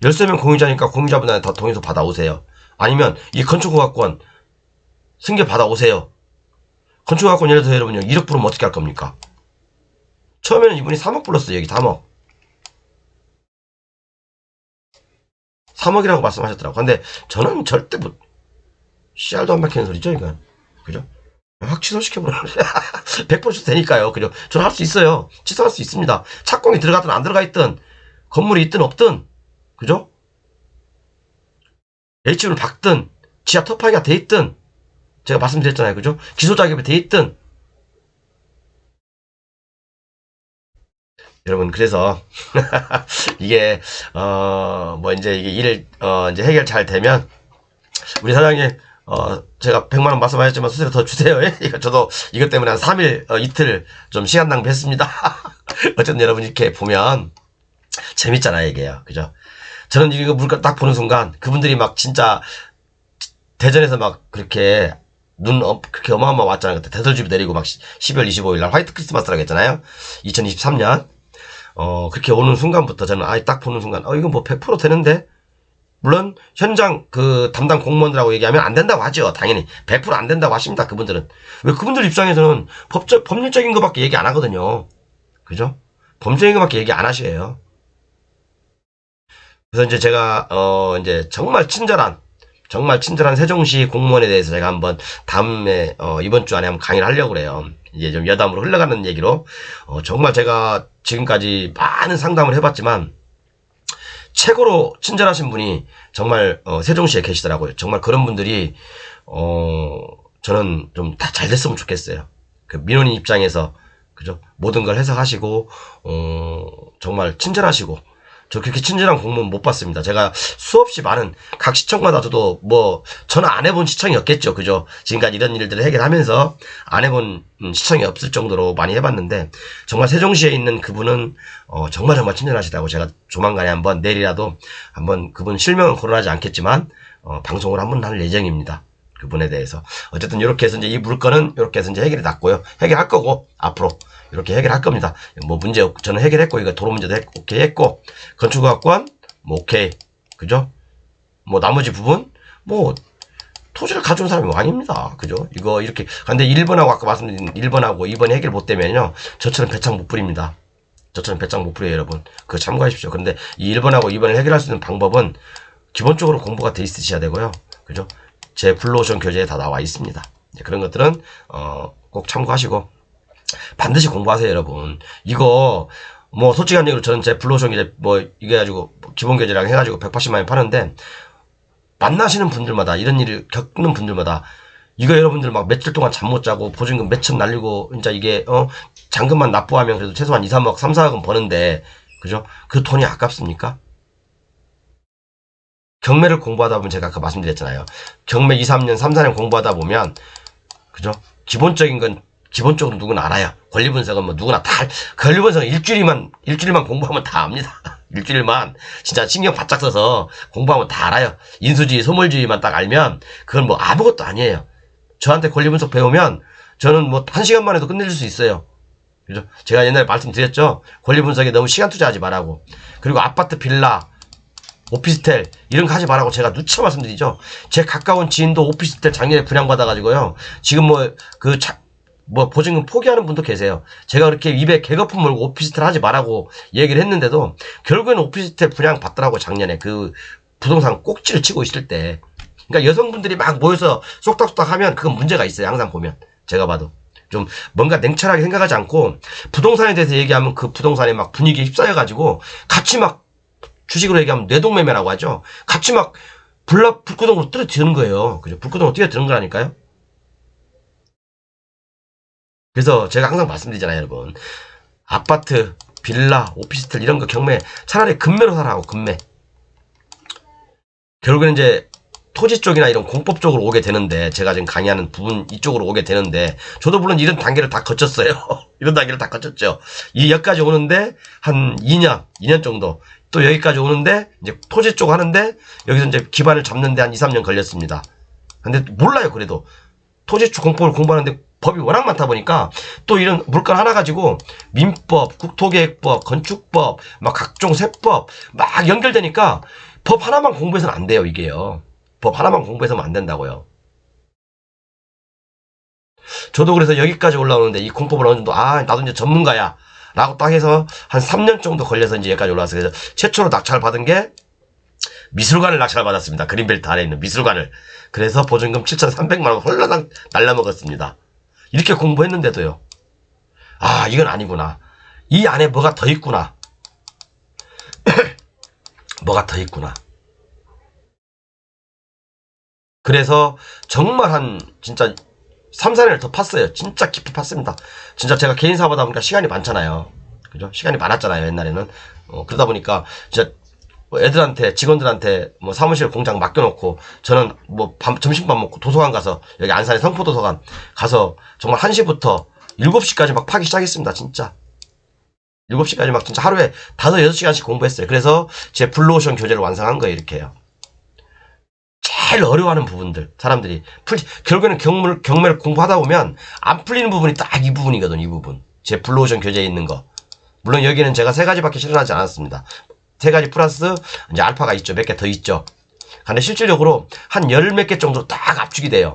Speaker 1: 13명 공유자니까 공유자분한테 다 동의서 받아오세요. 아니면 이 건축허가권 승계 받아오세요. 건축허가권 예를 들어서 여러분요, 1억 부르면 어떻게 할 겁니까? 처음에는 이분이 3억 불렀어요. 여기 3억이라고 말씀하셨더라고. 근데 저는 절대 씨알도 안 박히는 소리죠, 이건. 그죠? 확 취소시켜버려. 100% 취소되니까요. 그죠? 저는 할 수 있어요. 취소할 수 있습니다. 착공이 들어가든 안 들어가 있든, 건물이 있든 없든, 그죠? H집을 박든 지하 터파기가 돼 있든 제가 말씀드렸잖아요. 그죠? 기소 자격이 돼 있든 여러분 그래서 이게 뭐 이제 이게 일 이제 해결 잘 되면 우리 사장님 제가 100만 원 말씀하셨지만 수수료 더 주세요. 이거 저도 이것 때문에 한 3일 이틀 좀 시간 낭비했습니다. 어쨌든 여러분 이렇게 보면 재밌잖아요 이게요. 그죠? 저는 이거 물건 딱 보는 순간 그분들이 막 진짜 대전에서 막 그렇게 그렇게 어마어마 왔잖아요. 그때 대설주비 내리고 막 12월 25일 날 화이트 크리스마스라고 했잖아요. 2023년. 그렇게 오는 순간부터 저는 딱 보는 순간, 이거 뭐 100% 되는데? 물론, 현장 그 담당 공무원들하고 얘기하면 안 된다고 하죠. 당연히. 100%안 된다고 하십니다. 그분들은. 왜 그분들 입장에서는 법률적인 것밖에 얘기 안 하거든요. 그죠? 법률적인 것밖에 얘기 안 하셔요. 그래서 이제 제가, 이제 정말 친절한 세종시 공무원에 대해서 제가 한번 다음에, 이번 주 안에 한번 강의를 하려고 그래요. 이제 좀 여담으로 흘러가는 얘기로. 정말 제가 지금까지 많은 상담을 해봤지만, 최고로 친절하신 분이 정말, 세종시에 계시더라고요. 정말 그런 분들이, 저는 좀 다 잘 됐으면 좋겠어요. 그 민원인 입장에서, 그죠? 모든 걸 해석하시고, 정말 친절하시고, 저 그렇게 친절한 공무원 못 봤습니다. 제가 수없이 많은 각 시청마다 저도 뭐 저는 안 해본 시청이 없겠죠. 그죠? 지금까지 이런 일들을 해결하면서 안 해본 시청이 없을 정도로 많이 해봤는데 정말 세종시에 있는 그분은 정말 친절하시다고 제가 조만간에 한번 내일이라도 한번 그분 실명은 거론하지 않겠지만 방송을 한번 할 예정입니다. 그분에 대해서 어쨌든 이렇게 해서 이제 이 물건은 이렇게 해서 이제 해결이 났고요. 해결할 거고 앞으로 이렇게 해결할 겁니다. 뭐 문제 저는 해결했고 이거 도로 문제도 오케이 했고 건축의학관 뭐 오케이 그죠? 뭐 나머지 부분 뭐 토지를 가져온 사람이 왕입니다. 그죠? 이거 이렇게 근데 1번하고 아까 말씀드린 1번하고 2번이 해결 못 되면요 저처럼 배짱 못 부립니다. 저처럼 배짱 못 부려요 여러분. 그거 참고하십시오. 그런데 이 1번하고 2번을 해결할 수 있는 방법은 기본적으로 공부가 돼 있으셔야 되고요. 그죠? 제 블루오션 교재에 다 나와 있습니다. 그런 것들은 꼭 참고하시고 반드시 공부하세요 여러분. 이거 뭐 솔직한 얘기로 저는 제 블루오션 교재 뭐 이게 가지고 기본 교재랑 해가지고 180만 원 파는데 만나시는 분들마다 이런 일을 겪는 분들마다 이거 여러분들 막 며칠 동안 잠 못 자고 보증금 몇천 날리고 진짜 이게 잔금만 납부하면 그래도 최소한 2, 3억 3, 4억은 버는데 그죠? 그 돈이 아깝습니까? 경매를 공부하다 보면 제가 아까 말씀드렸잖아요. 경매 2, 3년, 3, 4년 공부하다 보면 그죠? 기본적인 건 기본적으로 누구나 알아요. 권리 분석은 뭐 누구나 다 권리 분석은 일주일만 공부하면 다 압니다. 일주일만 진짜 신경 바짝 써서 공부하면 다 알아요. 인수주의, 소멸주의만 딱 알면 그건 뭐 아무것도 아니에요. 저한테 권리 분석 배우면 저는 뭐 1시간 만에도 끝내줄 수 있어요. 그죠? 제가 옛날에 말씀드렸죠. 권리 분석에 너무 시간 투자하지 말라고. 그리고 아파트, 빌라, 오피스텔 이런 거 하지 말라고 제가 누차 말씀드리죠. 제 가까운 지인도 오피스텔 작년에 분양받아가지고요. 지금 뭐 보증금 포기하는 분도 계세요. 제가 그렇게 입에 개거품 물고 오피스텔 하지 말라고 얘기를 했는데도 결국에는 오피스텔 분양 받더라고 작년에 그 부동산 꼭지를 치고 있을 때. 그러니까 여성분들이 막 모여서 쏙닥쏙닥 하면 그건 문제가 있어요. 항상 보면 제가 봐도 좀 뭔가 냉철하게 생각하지 않고 부동산에 대해서 얘기하면 그 부동산에 막 분위기에 휩싸여가지고 같이 막 주식으로 얘기하면 뇌동매매라고 하죠. 같이 막 불구덩으로 뛰어드는 거예요. 그죠? 불구덩으로 뛰어드는 거라니까요. 그래서 제가 항상 말씀드리잖아요, 여러분. 아파트, 빌라, 오피스텔 이런 거 경매 차라리 금매로 사라고 금매. 결국에는 이제 토지 쪽이나 이런 공법 쪽으로 오게 되는데 제가 지금 강의하는 부분 이쪽으로 오게 되는데 저도 물론 이런 단계를 다 거쳤어요. 이런 단계를 다 거쳤죠. 이 여기까지 오는데 한 2년 정도 또 여기까지 오는데 이제 토지 쪽 하는데 여기서 이제 기반을 잡는데 한 2, 3년 걸렸습니다. 근데 몰라요. 그래도 토지 쪽 공법을 공부하는데 법이 워낙 많다 보니까 또 이런 물건 하나 가지고 민법, 국토계획법, 건축법, 막 각종 세법 막 연결되니까 법 하나만 공부해서는 안 돼요. 이게요. 법 하나만 공부해서는 안 된다고요. 저도 그래서 여기까지 올라오는데 이 공법을 어느 정도 나도 이제 전문가야 라고 딱 해서 한 3년 정도 걸려서 이제 여기까지 올라왔어요. 그래서 최초로 낙찰 받은 게 미술관을 낙찰 받았습니다. 그린벨트 안에 있는 미술관을. 그래서 보증금 7,300만 원 홀라당 날라먹었습니다. 이렇게 공부했는데도요. 이건 아니구나. 이 안에 뭐가 더 있구나. 뭐가 더 있구나. 그래서 정말 한 진짜 3, 4년을 더 팠어요. 진짜 깊이 팠습니다. 진짜 제가 개인 사업하다 보니까 시간이 많잖아요. 그죠? 시간이 많았잖아요, 옛날에는. 그러다 보니까 진짜 뭐 애들한테, 직원들한테 뭐 사무실 공장 맡겨놓고 저는 뭐 점심밥 먹고 도서관 가서, 여기 안산의 성포도서관 가서 정말 1시부터 7시까지 막 파기 시작했습니다. 진짜. 7시까지 막 진짜 하루에 5, 6시간씩 공부했어요. 그래서 제 블루오션 교재를 완성한 거예요, 이렇게요. 제일 어려워하는 부분들, 사람들이 결국에는 경매를 공부하다 보면 안 풀리는 부분이 딱 이 부분이거든. 이 부분, 제 블루오션 교재에 있는 거. 물론 여기는 제가 3가지밖에 실현하지 않았습니다. 3가지 플러스 이제 알파가 있죠. 몇 개 더 있죠. 근데 실질적으로 한 열 몇 개 정도 딱 압축이 돼요.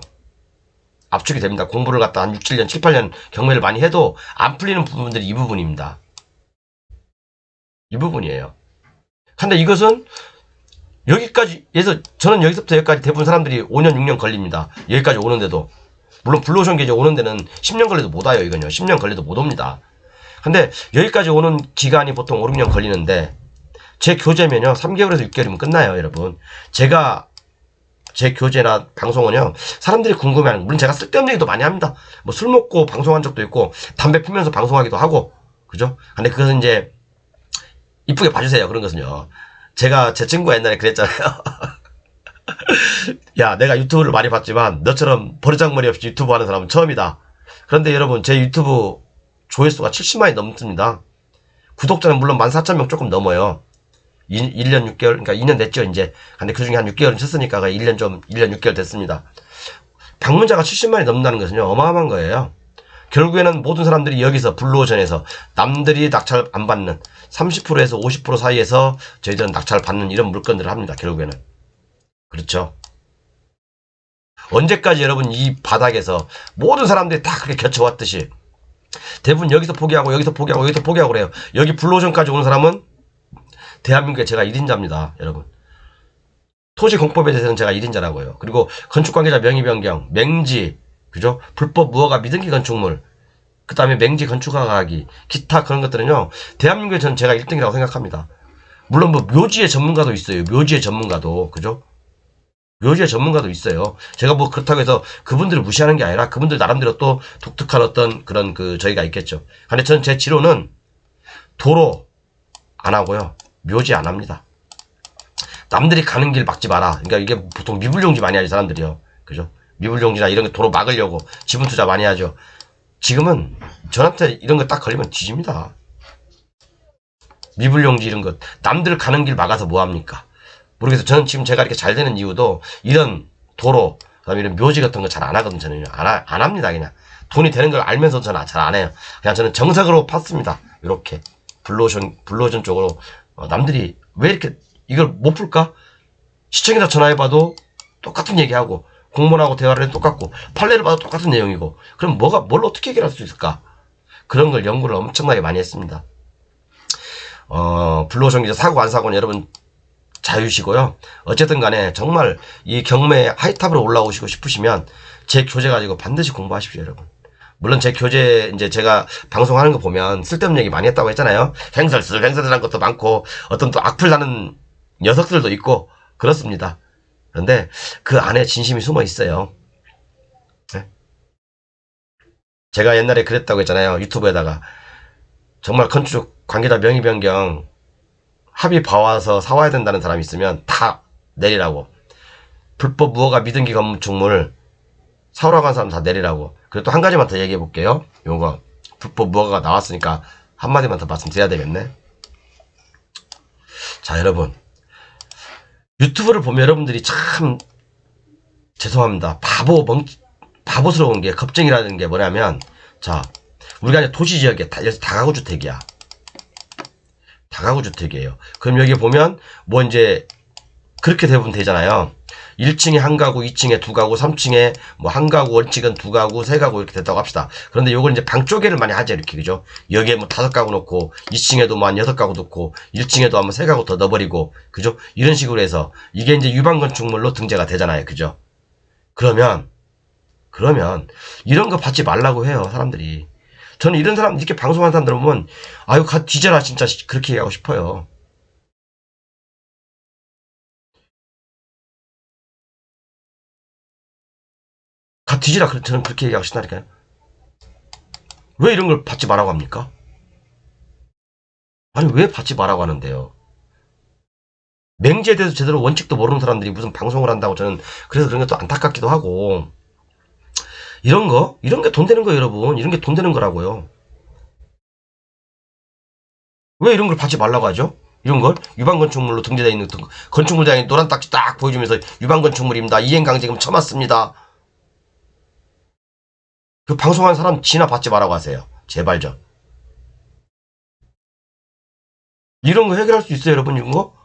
Speaker 1: 압축이 됩니다. 공부를 갖다 한 6, 7년, 7, 8년 경매를 많이 해도 안 풀리는 부분들이 이 부분입니다. 이 부분이에요. 근데 이것은 여기까지 해서, 저는 여기서부터 여기까지 대부분 사람들이 5년, 6년 걸립니다. 여기까지 오는데도. 물론 블루오션 계좌 오는 데는 10년 걸려도 못 와요, 이건요. 10년 걸려도 못 옵니다. 근데 여기까지 오는 기간이 보통 5, 6년 걸리는데, 제 교재면요, 3개월에서 6개월이면 끝나요, 여러분. 제 교재나 방송은요, 사람들이 궁금해하는, 물론 제가 쓸데없는 얘기도 많이 합니다. 뭐 술 먹고 방송한 적도 있고, 담배 피면서 방송하기도 하고, 그죠? 근데 그것은 이제, 이쁘게 봐주세요, 그런 것은요. 제가 제 친구가 옛날에 그랬잖아요. 야, 내가 유튜브를 많이 봤지만 너처럼 버르장머리 없이 유튜브 하는 사람은 처음이다. 그런데 여러분, 제 유튜브 조회수가 70만이 넘습니다. 구독자는 물론 14,000명 조금 넘어요. 1년 6개월, 그러니까 2년 됐죠, 이제. 근데 그 중에 한 6개월은 쳤으니까 1년 6개월 됐습니다. 방문자가 70만이 넘는다는 것은요, 어마어마한 거예요. 결국에는 모든 사람들이 여기서 블루오션에서 남들이 낙찰 안 받는 30%에서 50% 사이에서 저희들은 낙찰 받는 이런 물건들을 합니다. 결국에는. 그렇죠. 언제까지 여러분 이 바닥에서 모든 사람들이 다 그렇게 겹쳐왔듯이 대부분 여기서 포기하고 여기서 포기하고 여기서 포기하고 그래요. 여기 블루오션까지 오는 사람은 대한민국에 제가 1인자입니다. 여러분. 토지공법에 대해서는 제가 1인자라고요. 그리고 건축관계자 명의변경, 맹지, 그죠? 불법 무허가 미등기 건축물, 그 다음에 맹지 건축허가하기, 기타 그런 것들은요, 대한민국에 저는 제가 1등이라고 생각합니다. 물론 뭐 묘지의 전문가도 있어요. 묘지의 전문가도, 그죠? 묘지의 전문가도 있어요. 제가 뭐 그렇다고 해서 그분들을 무시하는 게 아니라 그분들 나름대로 또 독특한 어떤 그런 저희가 있겠죠. 근데 저는 제 지로는 도로 안 하고요. 묘지 안 합니다. 남들이 가는 길 막지 마라. 그러니까 이게 보통 미불용지 많이 하지, 사람들이요. 그죠? 미불용지나 이런 거 도로 막으려고 지분 투자 많이 하죠. 지금은 저한테 이런 거 딱 걸리면 뒤집니다. 미불용지 이런 것. 남들 가는 길 막아서 뭐합니까? 모르겠어요. 저는 지금 제가 이렇게 잘 되는 이유도 이런 도로, 그 다음에 이런 묘지 같은 거 잘 안 하거든요. 저는 안 합니다. 그냥. 돈이 되는 걸 알면서 저는 잘 안 해요. 그냥 저는 정석으로 팠습니다. 이렇게. 블루오션 쪽으로. 남들이 왜 이렇게 이걸 못 풀까? 시청자 전화해봐도 똑같은 얘기하고, 공무원하고 대화를 해도 똑같고, 판례를 봐도 똑같은 내용이고, 그럼 뭘 어떻게 해결할 수 있을까? 그런 걸 연구를 엄청나게 많이 했습니다. 블루오션 기자 사고 안 사고는 여러분 자유시고요. 어쨌든 간에 정말 이 경매 하이탑으로 올라오시고 싶으시면 제 교재 가지고 반드시 공부하십시오, 여러분. 물론 제 교재, 이제 제가 방송하는 거 보면 쓸데없는 얘기 많이 했다고 했잖아요. 횡설수설한 것도 많고, 어떤 또 악플 나는 녀석들도 있고, 그렇습니다. 그런데 그 안에 진심이 숨어 있어요. 네? 제가 옛날에 그랬다고 했잖아요. 유튜브에다가. 정말 건축 관계자 명의 변경 합의 봐와서 사와야 된다는 사람이 있으면 다 내리라고. 불법 무허가 미등기 건축물 사오라고 한 사람 다 내리라고. 그리고 또 한 가지만 더 얘기해 볼게요. 요거 불법 무허가가 나왔으니까 한마디만 더 말씀드려야 되겠네. 자, 여러분, 유튜브를 보면 여러분들이 참 죄송합니다. 바보스러운 게, 겁쟁이라는 게 뭐냐면, 자, 우리가 이제 도시지역에 다가구주택이야. 다가구주택이에요. 그럼 여기 보면 뭐 이제 그렇게 대부분 되잖아요. 1층에 한 가구, 2층에 두 가구, 3층에 뭐 한 가구, 원칙은 두 가구, 세 가구 이렇게 됐다고 합시다. 그런데 요걸 이제 방 쪼개를 많이 하죠, 이렇게, 그죠? 여기에 뭐 5가구 넣고, 2층에도 뭐 한 6가구 넣고, 1층에도 한번 3가구 더 넣어버리고, 그죠? 이런 식으로 해서 이게 이제 유방건축물로 등재가 되잖아요, 그죠? 그러면 이런 거 받지 말라고 해요, 사람들이. 저는 이런 사람, 이렇게 방송하는 사람들 보면, 아유, 뒤져라, 진짜, 그렇게 얘기하고 싶어요. 뒤지라. 저는 그렇게 얘기하고 싶다니까요. 왜 이런 걸 받지 말라고 합니까? 아니, 왜 받지 말라고 하는데요? 맹지에 대해서 제대로 원칙도 모르는 사람들이 무슨 방송을 한다고 저는 그래서 그런 것도 안타깝기도 하고. 이런 게 돈 되는 거예요, 여러분. 이런 게 돈 되는 거라고요. 왜 이런 걸 받지 말라고 하죠? 이런 걸 유방건축물로 등재되어 있는 건축물장에 노란 딱지 딱 보여주면서 유방건축물입니다. 이행강제금 쳐맞습니다. 그 방송하는 사람 지나 받지 말라고 하세요. 제발 좀. 이런 거 해결할 수 있어요, 여러분? 이런 거?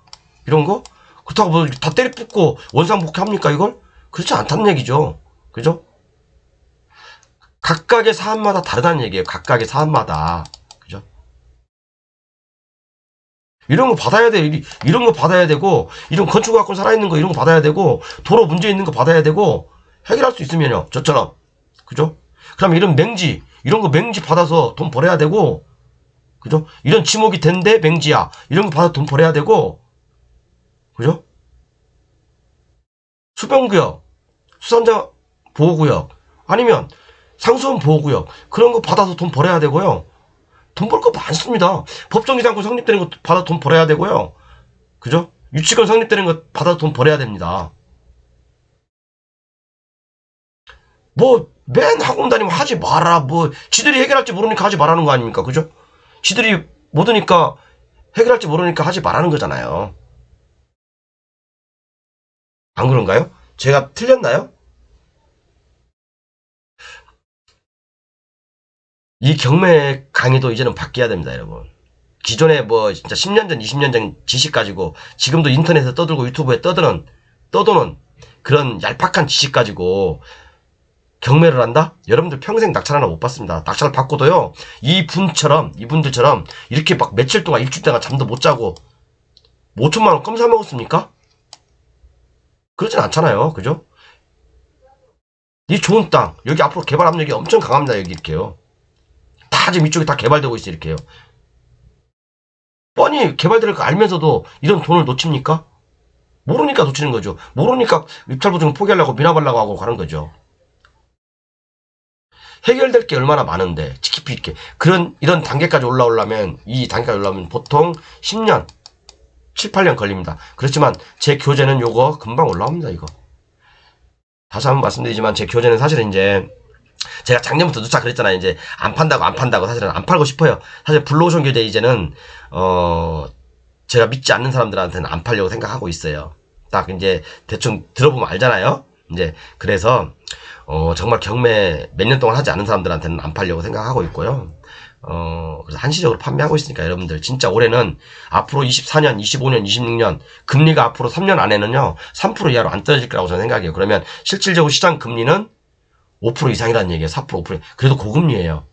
Speaker 1: 이런 거? 그렇다고 뭐 다 때리 뽑고 원상복귀 합니까, 이걸? 그렇지 않다는 얘기죠. 그죠? 각각의 사안마다 다르다는 얘기예요. 각각의 사안마다. 그죠? 이런 거 받아야 돼. 이런 거 받아야 되고, 이런 건축 갖고 살아있는 거 이런 거 받아야 되고, 도로 문제 있는 거 받아야 되고, 해결할 수 있으면요. 저처럼. 그죠? 그럼 이런 맹지, 이런 거 맹지 받아서 돈 벌어야 되고, 그죠? 이런 지목이 된대, 맹지야. 이런 거 받아서 돈 벌어야 되고, 그죠? 수변구역, 수산자 보호구역, 아니면 상수원 보호구역, 그런 거 받아서 돈 벌어야 되고요. 돈 벌 거 많습니다. 법정기상권 성립되는 거 받아 돈 벌어야 되고요. 그죠? 유치권 성립되는 거 받아 돈 벌어야 됩니다. 뭐, 맨 학원 다니면 하지 마라. 뭐, 지들이 해결할지 모르니까 하지 말라는 거 아닙니까? 그죠? 지들이 못하니까, 해결할지 모르니까 하지 말라는 거잖아요. 안 그런가요? 제가 틀렸나요? 이 경매 강의도 이제는 바뀌어야 됩니다, 여러분. 기존에 뭐 진짜 10년 전, 20년 전 지식 가지고 지금도 인터넷에 떠들고 유튜브에 떠도는 그런 얄팍한 지식 가지고 경매를 한다? 여러분들 평생 낙찰 하나 못 받습니다. 낙찰을 받고도요, 이분들처럼 이렇게 막 며칠 동안 일주일 동안 잠도 못 자고 5천만 원 껌 사 먹었습니까? 그러진 않잖아요. 그죠? 이 좋은 땅, 여기 앞으로 개발 압력이 엄청 강합니다. 여기 이렇게요. 다 지금 이쪽에 다 개발되고 있어요. 이렇게요. 뻔히 개발될 거 알면서도 이런 돈을 놓칩니까? 모르니까 놓치는 거죠. 모르니까 입찰 보증 포기하려고 미납하려고 하고 가는 거죠. 해결될 게 얼마나 많은데 깊이 있게 이런 단계까지 올라오려면 이 단계까지 올라오면 보통 10년 7, 8년 걸립니다. 그렇지만 제 교재는 요거 금방 올라옵니다. 이거 다시 한번 말씀드리지만 제 교재는 사실은 이제 제가 작년부터 누차 그랬잖아요. 이제 안 판다고 사실은 안 팔고 싶어요. 사실 블루오션 교재 이제는 제가 믿지 않는 사람들한테는 안 팔려고 생각하고 있어요. 딱 이제 대충 들어보면 알잖아요. 이제 그래서 정말 경매 몇 년 동안 하지 않은 사람들한테는 안 팔려고 생각하고 있고요. 그래서 한시적으로 판매하고 있으니까 여러분들 진짜 올해는 앞으로 24년, 25년, 26년 금리가 앞으로 3년 안에는요 3% 이하로 안 떨어질 거라고 저는 생각해요. 그러면 실질적으로 시장 금리는 5% 이상이라는 얘기예요. 4%, 5%. 그래도 고금리예요.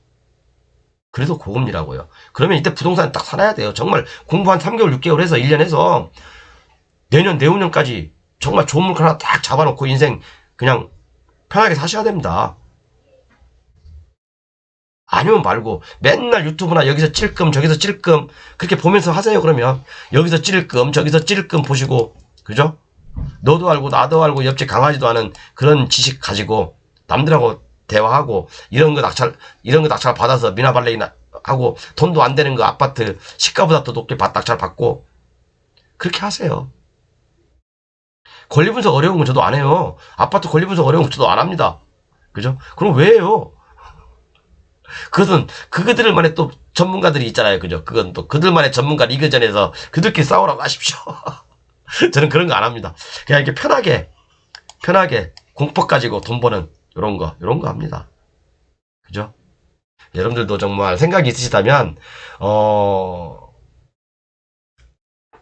Speaker 1: 그래도 고금리라고요. 그러면 이때 부동산 딱 사놔야 돼요. 정말 공부 한 3개월, 6개월 해서 1년 해서 내년, 내후년까지 정말 좋은 물건 하나 딱 잡아놓고 인생 그냥 편하게 사셔야 됩니다. 아니면 말고 맨날 유튜브나 여기서 찔끔 저기서 찔끔 그렇게 보면서 하세요. 그러면 여기서 찔끔 저기서 찔끔 보시고 그죠? 너도 알고 나도 알고 옆집 강아지도 아는 그런 지식 가지고 남들하고 대화하고 이런 거 낙찰 받아서 미나발레 하고 돈도 안 되는 거 아파트 시가보다 더 높게 낙찰 받고 그렇게 하세요. 권리분석 어려운 건 저도 안 해요. 아파트 권리분석 어려운 건 저도 안 합니다. 그죠? 그럼 왜 해요? 그것은 그들만의 또 전문가들이 있잖아요. 그죠? 그건 또 그들만의 전문가 리그전에서 그들끼리 싸우라고 하십시오. 저는 그런 거 안 합니다. 그냥 이렇게 편하게 공법 가지고 돈 버는 요런 거 합니다. 그죠? 여러분들도 정말 생각이 있으시다면,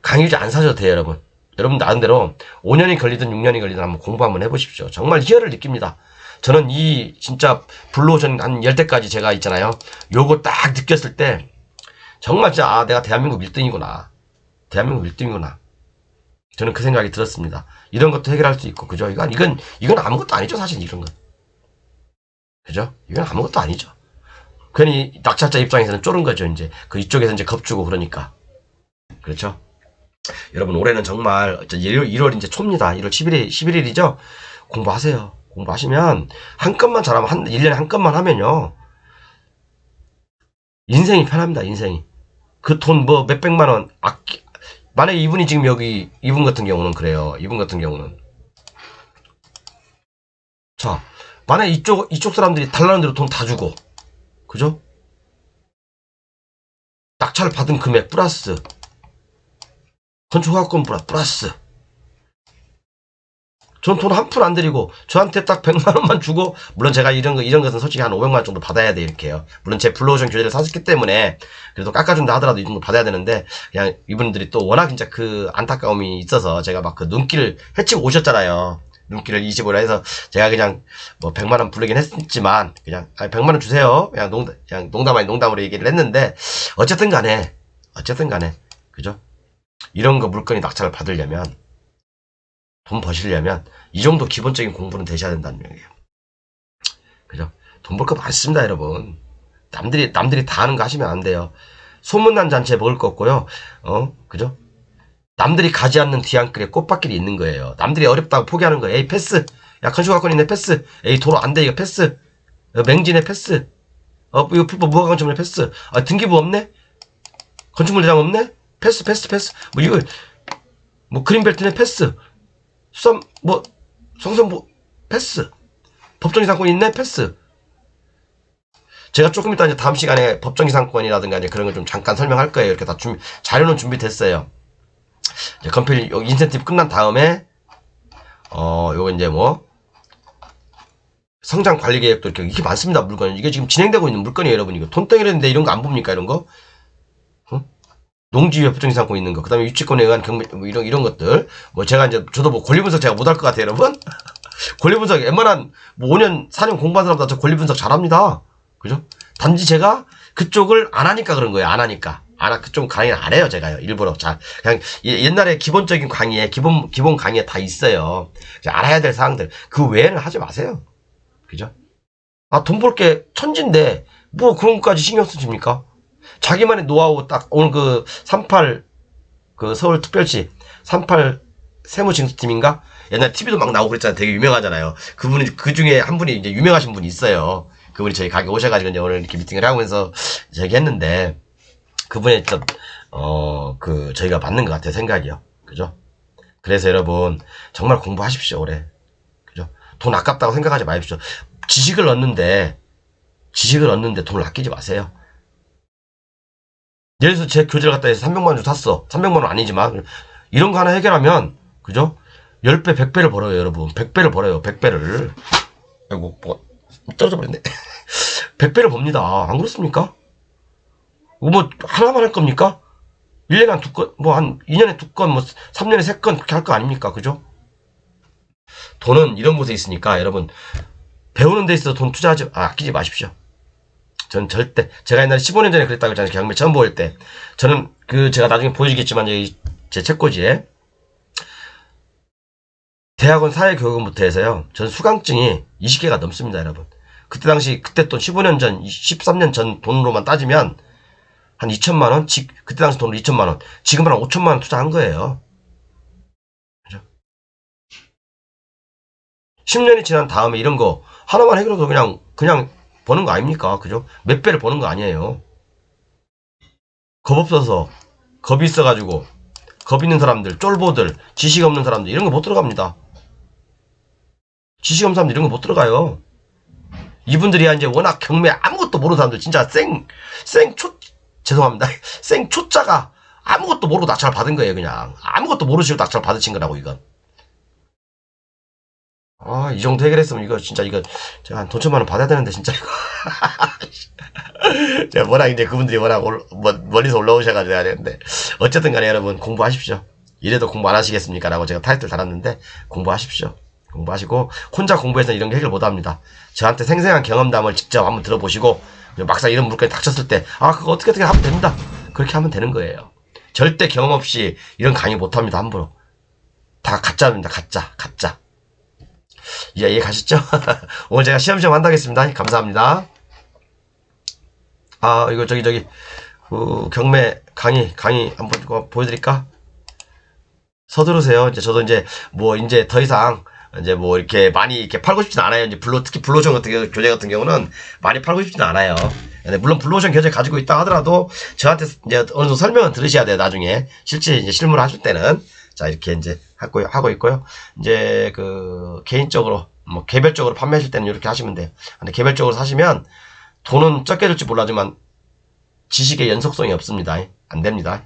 Speaker 1: 강의지 안 사셔도 돼요, 여러분. 여러분 나름대로 5년이 걸리든 6년이 걸리든 한번 공부 한번 해보십시오. 정말 희열을 느낍니다. 저는 이 진짜 블루오션 한 10대까지 제가 있잖아요. 요거 딱 느꼈을 때, 정말 진짜, 내가 대한민국 1등이구나. 대한민국 1등이구나. 저는 그 생각이 들었습니다. 이런 것도 해결할 수 있고, 그죠? 이건 아무것도 아니죠, 사실 이런 건. 그죠? 이건 아무것도 아니죠. 괜히 낙찰자 입장에서는 쫄은 거죠, 이제. 이쪽에서 이제 겁주고 그러니까. 그렇죠? 여러분, 올해는 정말, 1월 이제 초입니다. 1월 11일이죠? 공부하세요. 공부하시면 한 건만 잘하면 1년에 한 건만 하면요. 인생이 편합니다. 인생이. 그 돈 뭐 몇백만 원 만약에 이분이 지금 여기 이분 같은 경우는 그래요. 이분 같은 경우는 자 만약에 이쪽 사람들이 달라는 대로 돈 다 주고 그죠? 낙찰 받은 금액 플러스 건축허가권 플러스 전 돈 한 푼 안 드리고 저한테 딱 100만 원만 주고 물론 제가 이런 것은 솔직히 한 500만 원 정도 받아야 돼 이렇게요. 물론 제 블루오션 교재를 샀기 때문에 그래도 깎아준다 하더라도 이 정도 받아야 되는데 그냥 이분들이 또 워낙 진짜 그 안타까움이 있어서 제가 막 그 눈길을 헤치고 오셨잖아요. 눈길을 25라 해서 제가 그냥 뭐 100만 원 부르긴 했지만 그냥 100만 원 주세요. 그냥 농담 아닌 농담으로 얘기를 했는데 어쨌든 간에 그죠? 이런 거 물건이 낙찰을 받으려면 돈 버시려면 이 정도 기본적인 공부는 되셔야 된다는 얘기예요. 그죠? 돈 벌 거 많습니다, 여러분. 남들이 다 하는 거 하시면 안 돼요. 소문난 잔치에 먹을 거 없고요. 그죠? 남들이 가지 않는 뒤안길에 꽃밭길이 있는 거예요. 남들이 어렵다고 포기하는 거예요. 에이, 패스. 야, 건축학권 있네, 패스. 에이, 도로 안 돼, 이거 패스. 맹진에 패스. 이거 불법 무화과점에 패스. 등기부 없네? 건축물대장 없네? 패스. 뭐, 이거, 뭐, 그린벨트네, 패스. 성선부 패스. 법정이상권 있네 패스. 제가 조금 이따 이제 다음 시간에 법정이상권이라든가 이제 그런 걸 좀 잠깐 설명할 거예요. 이렇게 다 자료는 준비됐어요. 이제 건필 인센티브 끝난 다음에 요거 이제 뭐 성장 관리 계획도 이렇게 많습니다. 물건 이게 지금 진행되고 있는 물건이에요, 여러분. 이거 돈덩이랬는데 이런 거 안 봅니까, 이런 거? 농지위에 법정이상권 있는 거, 그 다음에 유치권에 의한 경매, 뭐 이런 것들. 뭐 제가 이제, 저도 뭐 권리분석 제가 못할 것 같아요, 여러분? 권리분석, 웬만한, 뭐 5년, 4년 공부한 사람도 저 권리분석 잘합니다. 그죠? 단지 제가 그쪽을 안 하니까 그런 거예요, 안 하니까. 그쪽 강의는 안 해요, 제가요, 일부러. 그냥 옛날에 기본적인 강의에, 기본 강의에 다 있어요. 알아야 될 사항들. 그 외에는 하지 마세요. 그죠? 돈 벌 게 천진데, 뭐 그런 것까지 신경 쓰십니까? 자기만의 노하우 딱 오늘 38 서울특별시 38 세무징수팀인가? 옛날 TV도 막 나오고 그랬잖아요. 되게 유명하잖아요. 그분이 그 중에 한 분이 이제 유명하신 분이 있어요. 그분이 저희 가게 오셔가지고 이제 오늘 이렇게 미팅을 하면서 얘기했는데 그분의 저희가 맞는 것 같아요. 생각이요. 그죠? 그래서 여러분 정말 공부하십시오. 올해. 그죠? 돈 아깝다고 생각하지 마십시오. 지식을 얻는데 돈을 아끼지 마세요. 예를 들어서 제 교재를 갖다 해서 300만 원 주고 샀어. 300만 원 아니지만 이런 거 하나 해결하면 그죠? 10배, 100배를 벌어요, 여러분. 100배를 벌어요. 100배를. 아이고, 뭐 떨어져 버렸네. 100배를 법니다. 안 그렇습니까? 뭐 하나만 할 겁니까? 1년에 한 2건, 뭐 한 2년에 2건, 뭐 3년에 3건 그렇게 할 거 아닙니까? 그죠? 돈은 이런 곳에 있으니까 여러분 배우는 데 있어서 돈 아끼지 마십시오. 전 절대, 제가 옛날에 15년 전에 그랬다고 했잖아요. 경매 처음 보일 때. 저는 제가 나중에 보여주겠지만, 제 책꽂이에, 대학원 사회교육원부터 해서요. 전 수강증이 20개가 넘습니다, 여러분. 그때 돈 15년 전, 13년 전 돈으로만 따지면, 한 2천만원? 그때 당시 돈으로 2천만원. 지금은 한 5천만원 투자한 거예요. 그죠? 10년이 지난 다음에 이런 거, 하나만 해결해도 그냥, 버는 거 아닙니까? 그죠? 몇 배를 버는 거 아니에요. 겁 없어서, 겁이 있어가지고, 겁 있는 사람들, 쫄보들, 지식 없는 사람들, 이런 거 못 들어갑니다. 지식 없는 사람들 이런 거 못 들어가요. 이분들이야 이제 워낙 경매 아무것도 모르는 사람들, 진짜 죄송합니다. 생초짜가 아무것도 모르고 낙찰 받은 거예요, 그냥. 아무것도 모르시고 낙찰 받으신 거라고, 이건. 이 정도 해결했으면 제가 한 돈 1,000만 원 받아야 되는데, 진짜 이거. 제가 워낙 이제 그분들이 워낙 멀리서 올라오셔가지고 해야 되는데. 어쨌든 간에 여러분, 공부하십시오. 이래도 공부 안 하시겠습니까? 라고 제가 타이틀 달았는데, 공부하십시오. 공부하시고, 혼자 공부해서 이런 게 해결 못 합니다. 저한테 생생한 경험담을 직접 한번 들어보시고, 막상 이런 물건이 닥쳤을 때, 그거 어떻게 하면 됩니다. 그렇게 하면 되는 거예요. 절대 경험 없이 이런 강의 못 합니다, 함부로. 다 가짜입니다, 가짜. 이해 가시죠? 오늘 제가 시험시험 한다겠습니다. 감사합니다. 이거 경매 강의 한번 보여드릴까? 서두르세요. 저도 이제 더 이상 이제 뭐 이렇게 많이 이렇게 팔고 싶진 않아요. 이제 특히 블루오션 교재 같은 경우는 많이 팔고 싶진 않아요. 네, 물론 블루오션 교재 가지고 있다 하더라도 저한테 이제 어느 정도 설명은 들으셔야 돼요. 나중에 실제 이제 실무를 하실 때는. 자, 이렇게 이제 하고 있고요. 이제 그 개인적으로 뭐 개별적으로 판매하실 때는 이렇게 하시면 돼요. 근데 개별적으로 사시면 돈은 적게 들지 몰라지만 지식의 연속성이 없습니다. 안 됩니다.